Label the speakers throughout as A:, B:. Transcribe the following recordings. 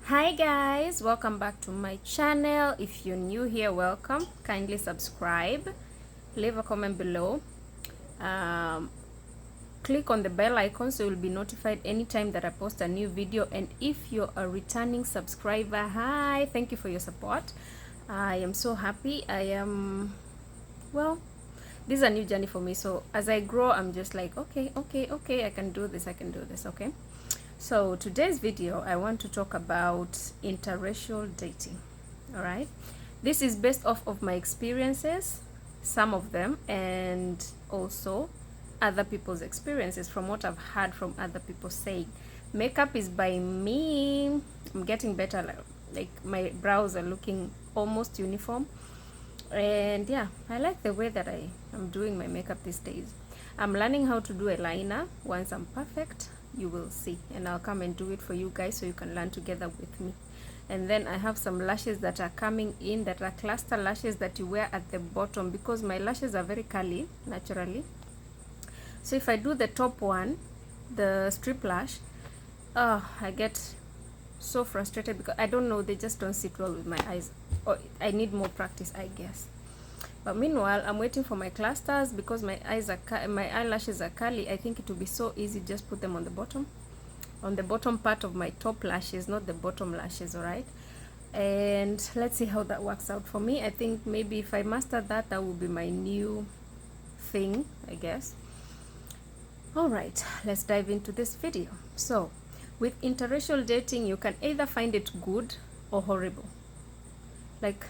A: Hi guys, welcome back to my channel. If you're new here, welcome. Kindly subscribe, leave a comment below, um, click on the bell icon so you'll be notified anytime that I post a new video. And if you're a returning subscriber, hi, thank you for your support. I am so happy. Well, this is a new journey for me, so as I grow, I'm just like, okay, I can do this, okay. So today's video, I want to talk about interracial dating. All right, this is based off of my experiences, some of them, and also other people's experiences, from what I've heard from other people saying. Makeup is by me. I'm getting better, like my brows are looking almost uniform, and yeah, I like the way that I'm doing my makeup these days. I'm learning how to do a liner. Once I'm perfect, you will see, and I'll come and do it for you guys so you can learn together with me. And then I have some lashes that are coming in, that are cluster lashes that you wear at the bottom, because my lashes are very curly naturally. So if I do the top one, the strip lash, I get so frustrated because I don't know, they just don't sit well with my eyes, or I need more practice, I guess. But meanwhile, I'm waiting for my clusters because my eyelashes are curly. I think it will be so easy, just put them on the bottom part of my top lashes, not the bottom lashes. All right, and let's see how that works out for me. I think maybe if I master that, that will be my new thing, I guess. All right, let's dive into this video. So with interracial dating, you can either find it good or horrible. Like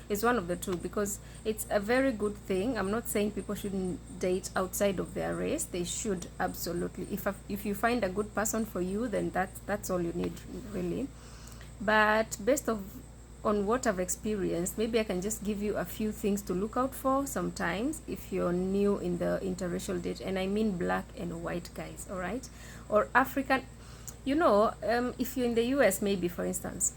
A: it's one of the two, because it's a very good thing. I'm not saying people shouldn't date outside of their race. They should, absolutely. If you find a good person for you, then that's all you need, really. But based on what I've experienced, maybe I can just give you a few things to look out for sometimes if you're new in the interracial date. And I mean black and white guys, all right, or African. If you're in the US, maybe, for instance,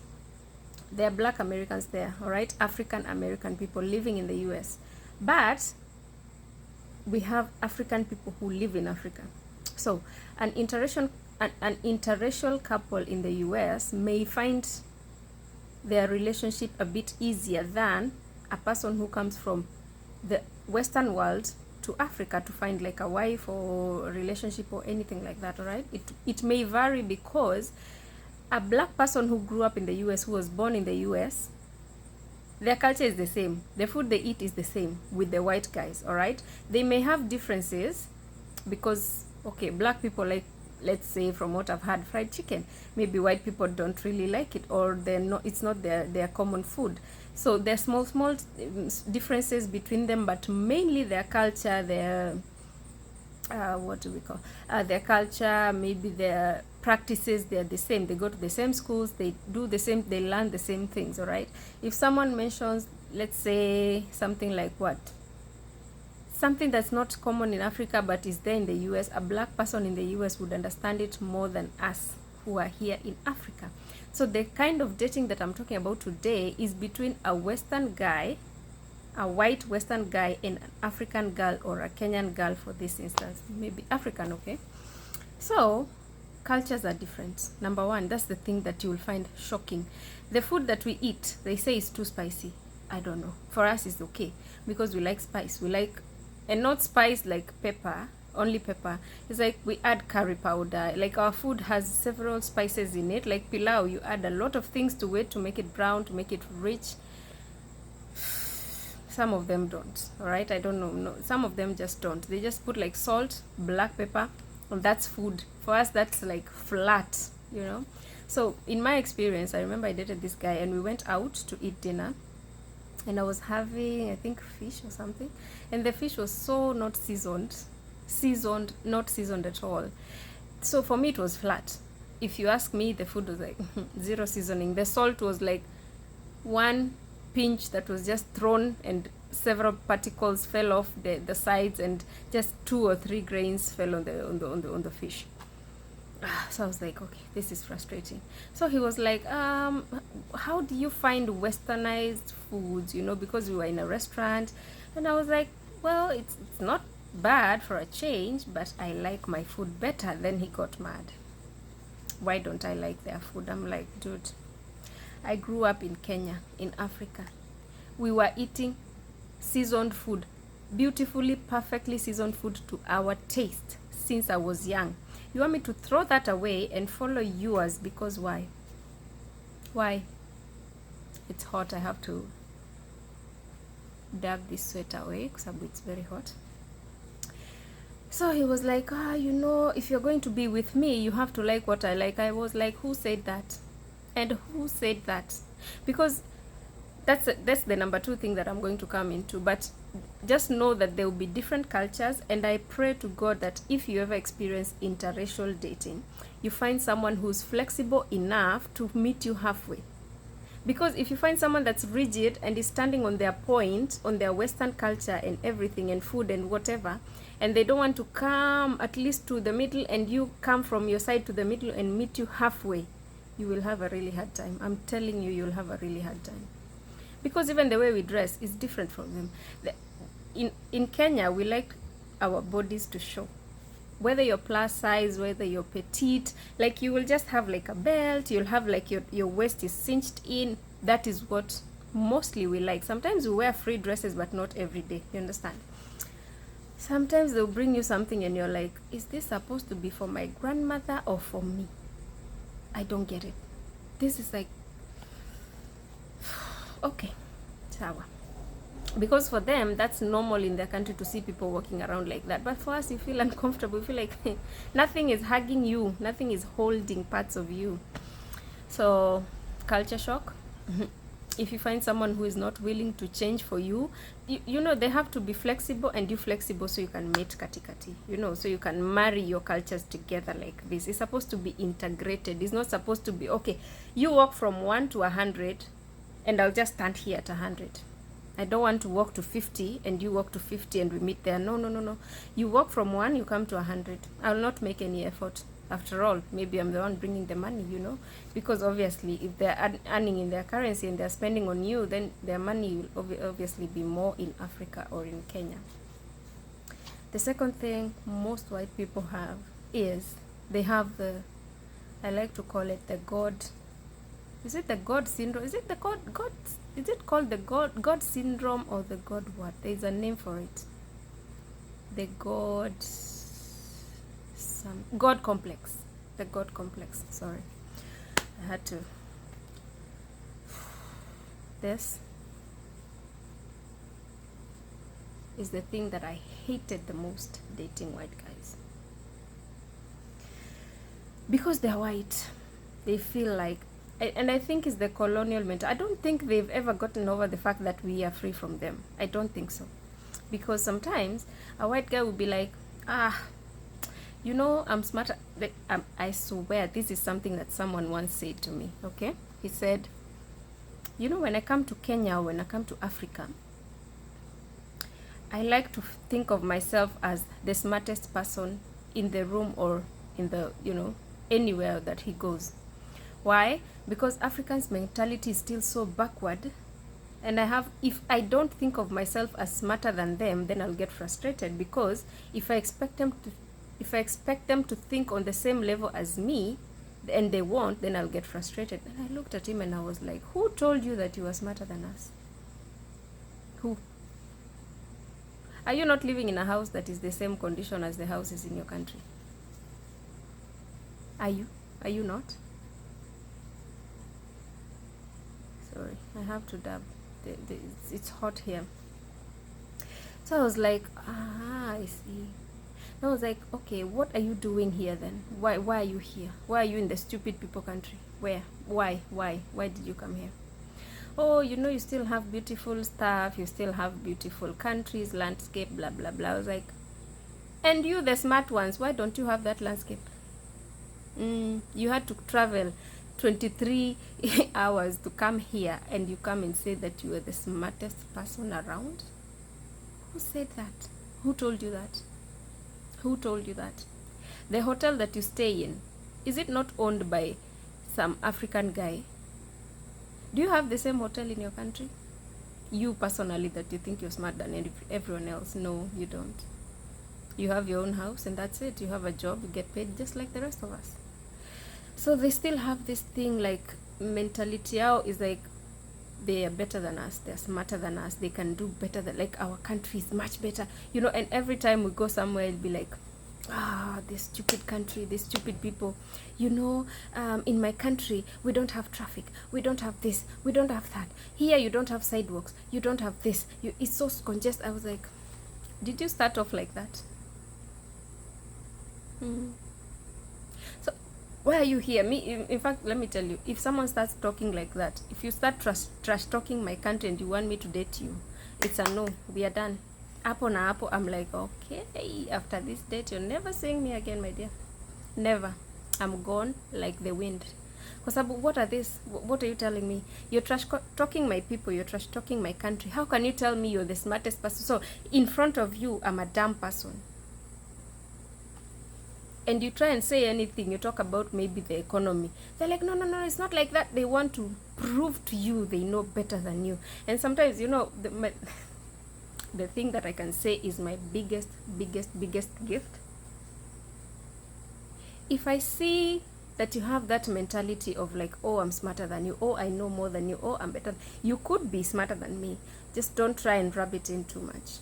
A: there are black Americans there, all right, African American people living in the US, but we have African people who live in Africa. So an interracial couple in the US may find their relationship a bit easier than a person who comes from the Western world to Africa to find like a wife or a relationship or anything like that. All right, it may vary, because a black person who grew up in the US, who was born in the US, their culture is the same, the food they eat is the same with the white guys. All right, they may have differences because, okay, black people like, let's say, from what I've heard, fried chicken. Maybe white people don't really like it, or it's not their common food. So there's small differences between them, but mainly their culture, their what do we call their culture, maybe their practices, they're the same. They go to the same schools, they do the same, they learn the same things. All right, if someone mentions, let's say, something like something that's not common in Africa but is there in the US, a black person in the US would understand it more than us who are here in Africa. So the kind of dating that I'm talking about today is between a Western guy, a white Western guy, and an African girl, or a Kenyan girl for this instance, maybe African, okay? So cultures are different. Number one, that's the thing that you will find shocking. The food that we eat, they say is too spicy. I don't know. For us, it's okay because we like spice. We like, and not spice like pepper, only pepper. It's like we add curry powder. Like our food has several spices in it. Like pilau, you add a lot of things to it to make it brown, to make it rich. Some of them don't. All right, I don't know. No, some of them just don't. They just put like salt, black pepper, and that's food. For us, that's like flat, So in my experience, I remember I dated this guy and we went out to eat dinner, and I was having, I think, fish or something, and the fish was so not seasoned, not seasoned at all. So for me, it was flat. If you ask me, the food was like zero seasoning. The salt was like one pinch that was just thrown, and several particles fell off the sides, and just 2 or 3 grains fell on the fish. So I was like, okay, this is frustrating. So he was like, how do you find westernized foods, because we were in a restaurant? And I was like, well, it's not bad for a change, but I like my food better. Then he got mad. why don't I like their food? I'm like, dude, I grew up in Kenya, in Africa. We were eating seasoned food, beautifully, perfectly seasoned food to our taste since I was young. You want me to throw that away and follow yours? Because why? Why? It's hot. I have to dab this sweater away because it's very hot. So he was like, if you're going to be with me, you have to like what I like. I was like, who said that? And who said that? Because that's the number 2 thing that I'm going to come into. But just know that there will be different cultures, and I pray to God that if you ever experience interracial dating, you find someone who's flexible enough to meet you halfway. Because if you find someone that's rigid and is standing on their point, on their Western culture and everything and food and whatever, and they don't want to come at least to the middle, and you come from your side to the middle and meet you halfway, you will have a really hard time. I'm telling you, you'll have a really hard time. Because even the way we dress is different from them. In Kenya, we like our bodies to show. Whether you're plus size, whether you're petite, like you will just have like a belt, you'll have like your waist is cinched in. That is what mostly we like. Sometimes we wear free dresses, but not every day. You understand? Sometimes they'll bring you something and you're like, is this supposed to be for my grandmother or for me? I don't get it. This is like, okay, sawa. Because for them, that's normal in their country to see people walking around like that. But for us, you feel uncomfortable. You feel like nothing is hugging you. Nothing is holding parts of you. So, culture shock. If you find someone who is not willing to change for you, you know, they have to be flexible, and you flexible so you can mate kati-kati. You know, so you can marry your cultures together like this. It's supposed to be integrated. It's not supposed to be, okay, you walk from 1 to 100, and I'll just stand here at 100. I don't want to walk to 50 and you walk to 50 and we meet there. No. You walk from 1, you come to 100. I'll not make any effort. After all, maybe I'm the one bringing the money, you know. Because obviously, if they're earning in their currency and they're spending on you, then their money will obviously be more in Africa or in Kenya. The second thing most white people have is they have the, I like to call it the God. Is it the God syndrome? Is it the God? Is it called the God syndrome or the God what? There is a name for it. The God complex. The God complex. Sorry, I had to. This is the thing that I hated the most dating white guys. Because they're white, they feel like, and I think it's the colonial mentor. I don't think they've ever gotten over the fact that we are free from them. I don't think so. Because sometimes a white guy will be like, you know, I'm smarter. I swear this is something that someone once said to me, okay? He said, you know, when I come to Kenya or when I come to Africa, I like to think of myself as the smartest person in the room or in the, you know, anywhere that he goes. Why? Because Africans' mentality is still so backward, and if I don't think of myself as smarter than them, then I'll get frustrated, because if I expect them to think on the same level as me, and they won't, then I'll get frustrated. And I looked at him and I was like, who told you that you are smarter than us? Who? Are you not living in a house that is the same condition as the houses in your country? Are you? Are you not? Sorry, I have to dab. It's hot here. So I was like, I see. I was like, okay, what are you doing here then? Why are you here? Why are you in the stupid people country? Where? Why did you come here? Oh, you know, you still have beautiful stuff, you still have beautiful countries, landscape, blah blah blah. I was like, and you, the smart ones, why don't you have that landscape? You had to travel 23 hours to come here, and you come and say that you are the smartest person around? Who said that? Who told you that? Who told you that? The hotel that you stay in, is it not owned by some African guy? Do you have the same hotel in your country? You personally, that you think you're smarter than everyone else? No, you don't. You have your own house and that's it. You have a job, you get paid just like the rest of us. So they still have this thing, like mentality yao is like they are better than us, they're smarter than us, they can do better than, like, our country is much better, you know. And every time we go somewhere, it'll be like, this stupid country, these stupid people, you know. In my country we don't have traffic, we don't have this, we don't have that. Here you don't have sidewalks, you don't have this, it's so congested. I was like, did you start off like that? So why are you here? Me, in fact, let me tell you, if someone starts talking like that, if you start trash talking my country and you want me to date you, it's a no. We are done. Apo na apo, I'm like, okay, after this date you're never seeing me again, my dear. Never. I'm gone like the wind. Because what are this? What are you telling me? You're trash talking my people, you're trash talking my country. How can you tell me you're the smartest person? So in front of you, I'm a dumb person. And you try and say anything, you talk about maybe the economy. They're like, no, it's not like that. They want to prove to you they know better than you. And sometimes, you know, the thing that I can say is my biggest gift. If I see that you have that mentality of like, oh, I'm smarter than you, oh, I know more than you, oh, I'm better. You could be smarter than me. Just don't try and rub it in too much.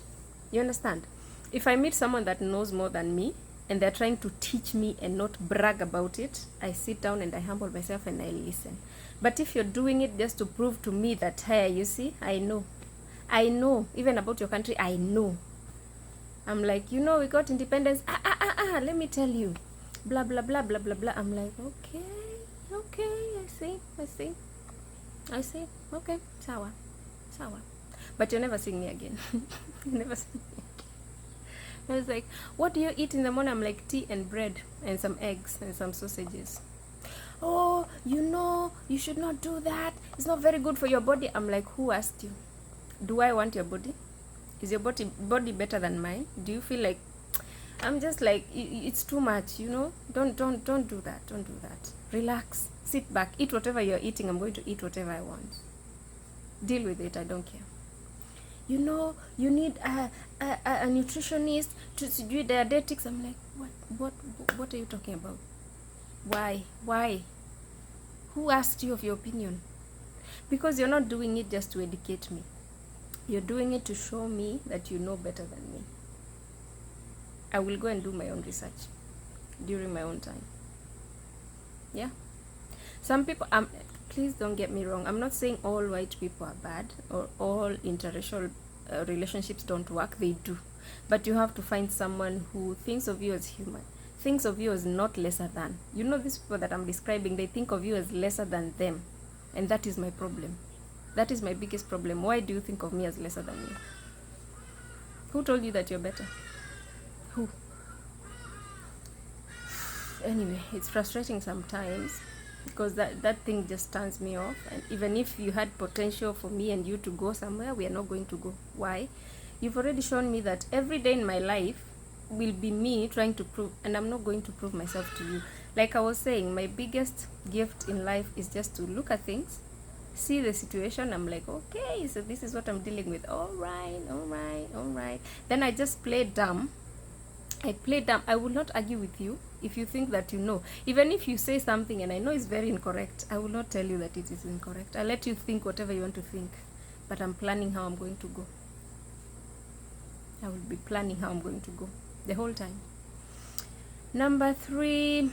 A: You understand? If I meet someone that knows more than me, and they're trying to teach me and not brag about it, I sit down and I humble myself and I listen. But if you're doing it just to prove to me that, hey, you see, I know, even about your country, I know. I'm like, you know, we got independence, let me tell you, blah, blah, blah, blah, blah, blah. I'm like, okay, I see, okay, sawa. But you're never seeing me again. You never see me. I was like, what do you eat in the morning? I'm like, tea and bread and some eggs and some sausages. Oh, you know, you should not do that. It's not very good for your body. I'm like, who asked you? Do I want your body? Is your body better than mine? Do you feel like, I'm just like, it's too much, you know? Don't do that. Don't do that. Relax. Sit back. Eat whatever you're eating. I'm going to eat whatever I want. Deal with it. I don't care. You know, you need a nutritionist to do dietetics. I'm like, what are you talking about? Why? Who asked you of your opinion? Because you're not doing it just to educate me. You're doing it to show me that you know better than me. I will go and do my own research during my own time. Yeah. Some people, please don't get me wrong. I'm not saying all white people are bad or all interracial relationships don't work. They do. But you have to find someone who thinks of you as human, thinks of you as not lesser than. You know, these people that I'm describing, they think of you as lesser than them. And that is my problem. That is my biggest problem. Why do you think of me as lesser than you? Who told you that you're better? Who? Anyway, it's frustrating sometimes, because that thing just turns me off. And even if you had potential for me and you to go somewhere, we are not going to go. Why? You've already shown me that every day in my life will be me trying to prove, and I'm not going to prove myself to you. Like I was saying, my biggest gift in life is just to look at things, see the situation. I'm like, okay, so this is what I'm dealing with. All right. Then I just play dumb. I will not argue with you if you think that you know. Even if you say something and I know it's very incorrect, I will not tell you that it is incorrect. I'll let you think whatever you want to think. But I'm planning how I'm going to go. I will be planning how I'm going to go the whole time. Number 3,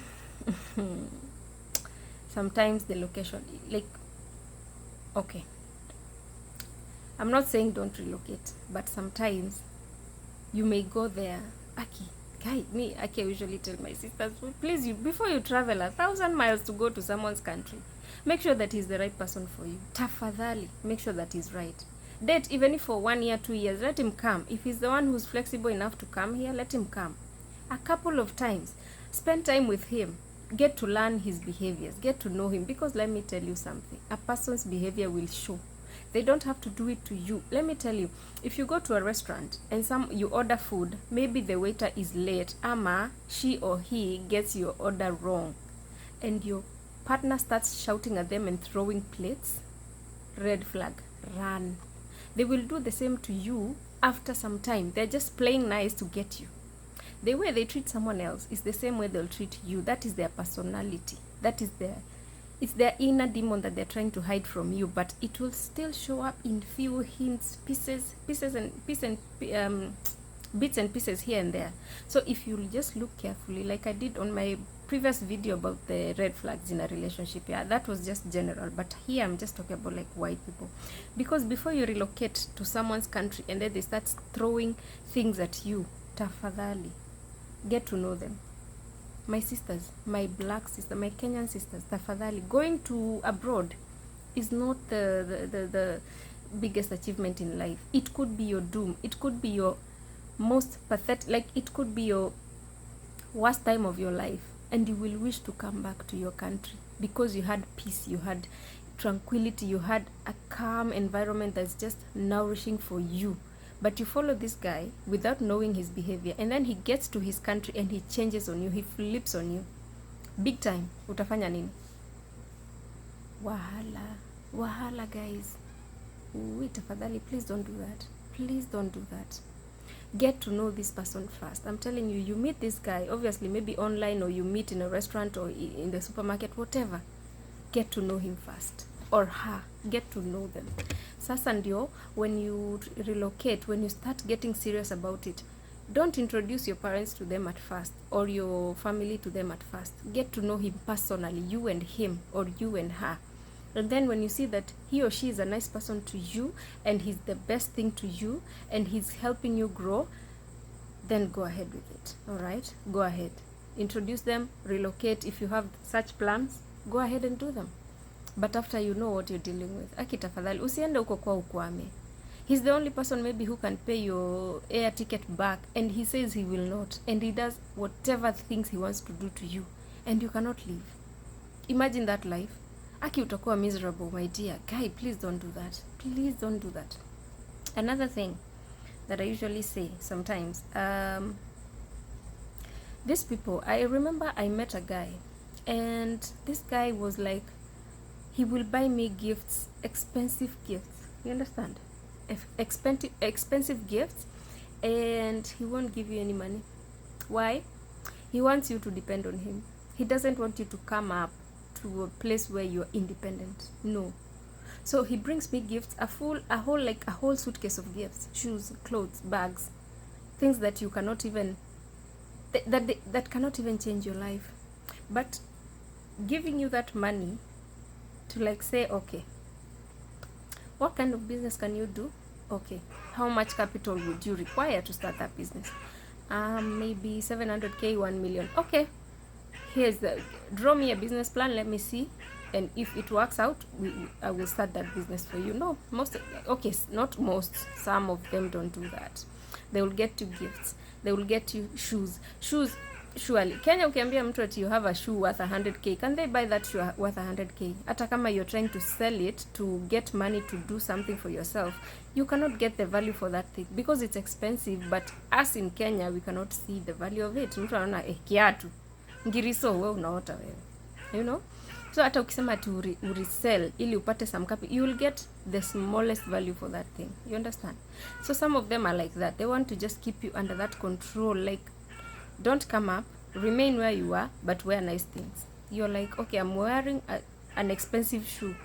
A: sometimes the location. Like, okay, I'm not saying don't relocate, but sometimes you may go there. I usually tell my sisters, please, before you travel 1,000 miles to go to someone's country, make sure that he's the right person for you. Tafadhali, make sure that he's right. Date, even if for 1 year, 2 years, let him come. If he's the one who's flexible enough to come here, let him come. A couple of times, spend time with him. Get to learn his behaviors. Get to know him. Because let me tell you something. A person's behavior will show. They don't have to do it to you. Let me tell you, if you go to a restaurant and you order food, maybe the waiter is late, ama she or he gets your order wrong, and your partner starts shouting at them and throwing plates, red flag, run. They will do the same to you after some time. They're just playing nice to get you. The way they treat someone else is the same way they'll treat you. That is their personality. That is it's their inner demon that they're trying to hide from you, but it will still show up in few hints, bits and pieces here and there. So if you just look carefully, like I did on my previous video about the red flags in a relationship, yeah, that was just general, but here I'm just talking about like white people, because before you relocate to someone's country and then they start throwing things at you, tafadhali get to know them. My sisters, my black sister, my Kenyan sisters, tafadhali, going to abroad is not the biggest achievement in life. It could be your doom. It could be your most pathetic, like it could be your worst time of your life, and you will wish to come back to your country because you had peace, you had tranquility, you had a calm environment that's just nourishing for you. But you follow this guy without knowing his behavior, and then he gets to his country and he changes on you, he flips on you big time. Utafanya nini? Wahala guys. Wait, tafadhali, please don't do that. Please don't do that. Get to know this person first. I'm telling you, you meet this guy, obviously maybe online, or you meet in a restaurant or in the supermarket, whatever. Get to know him first, or her. Get to know them. Sasa ndio, when you relocate, when you start getting serious about it, don't introduce your parents to them at first, or your family to them at first. Get to know him personally, you and him, or you and her. And then when you see that he or she is a nice person to you, and he's the best thing to you, and he's helping you grow, then go ahead with it. All right? Go ahead. Introduce them, relocate. If you have such plans, go ahead and do them. But after you know what you're dealing with, aki tafadhali, usiende huko kwa ukwame. He's the only person maybe who can pay your air ticket back, and he says he will not, and he does whatever things he wants to do to you, and you cannot leave. Imagine that life. Aki utakuwa miserable, my dear guy. Please don't do that. Please don't do that. Another thing that I usually say sometimes, these people, I remember I met a guy, and this guy was like, he will buy me gifts, expensive gifts. You understand? Expensive gifts, and he won't give you any money. Why? He wants you to depend on him. He doesn't want you to come up to a place where you're independent. No. So he brings me gifts, a whole suitcase of gifts, shoes, clothes, bags, things that you cannot even, that cannot even change your life. But giving you that money to like say, okay, what kind of business can you do? Okay, how much capital would you require to start that business? Maybe 700k, 1 million. Okay, draw me a business plan, let me see, and if it works out, I will start that business for you. No, not most, some of them don't do that. They will get you gifts, they will get you shoes. Surely Kenya, ukiambia mtu ati you have a shoe worth 100k, can they buy that shoe worth 100k? Hata kama you're trying to sell it to get money to do something for yourself, you cannot get the value for that thing because it's expensive. But us in Kenya, we cannot see the value of it. Mtu anaona kiatu ngiriso, wewe unaota wewe, you know. So hata ukisema to resell ili upate some capital, you will get the smallest value for that thing. You understand? So some of them are like that. They want to just keep you under that control, like, don't come up, remain where you are, but wear nice things. You're like, okay, I'm wearing an expensive shoe,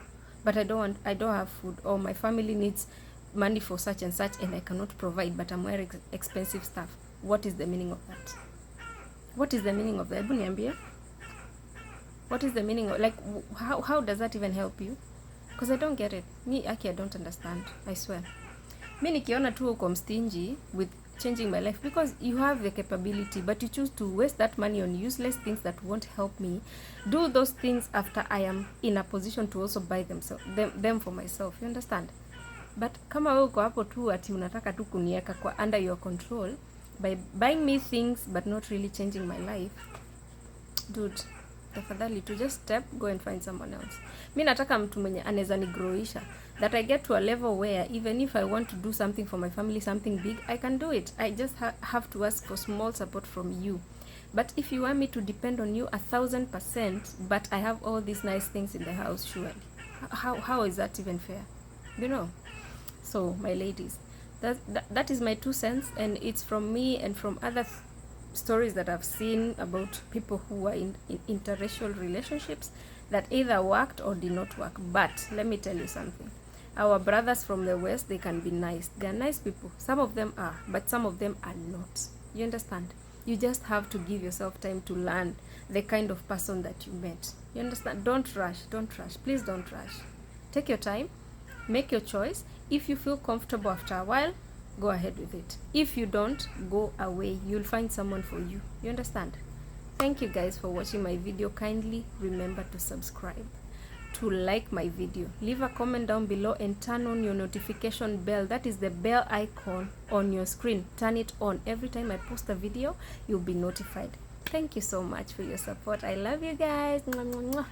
A: but I don't have food, or my family needs money for such and such, and I cannot provide, but I'm wearing expensive stuff. What is the meaning of that? What is the meaning of that? Hebu niambie. What is the meaning of, like, how does that even help you? Because I don't get it. Me, Aki, I don't understand. I swear. Mi nikiona tu uko mstingy with changing my life, because you have the capability, but you choose to waste that money on useless things that won't help me do those things after I am in a position to also buy them for myself. You understand? But kama wewe uko hapo tu ati unataka tu kunieka kwa under your control by buying me things but not really changing my life, dude, tafadhali to just step, go and find someone else. Mi nataka mtu mwenye anaweza nigrowisha, that I get to a level where even if I want to do something for my family, something big, I can do it. I just have to ask for small support from you. But if you want me to depend on you 1000%, but I have all these nice things in the house, surely, how is that even fair? You know? So my ladies, that is my 2 cents, and it's from me and from other stories that I've seen about people who are in interracial relationships that either worked or did not work. But let me tell you something. Our brothers from the West, they can be nice. They are nice people. Some of them are, but some of them are not. You understand? You just have to give yourself time to learn the kind of person that you met. You understand? Don't rush. Don't rush. Please don't rush. Take your time. Make your choice. If you feel comfortable after a while, go ahead with it. If you don't, go away. You'll find someone for you. You understand? Thank you guys for watching my video. Kindly remember to subscribe, to like my video, leave a comment down below, and turn on your notification bell. That is the bell icon on your screen. Turn it on. Every time I post a video, you'll be notified. Thank you so much for your support. I love you guys. Mwah, mwah, mwah.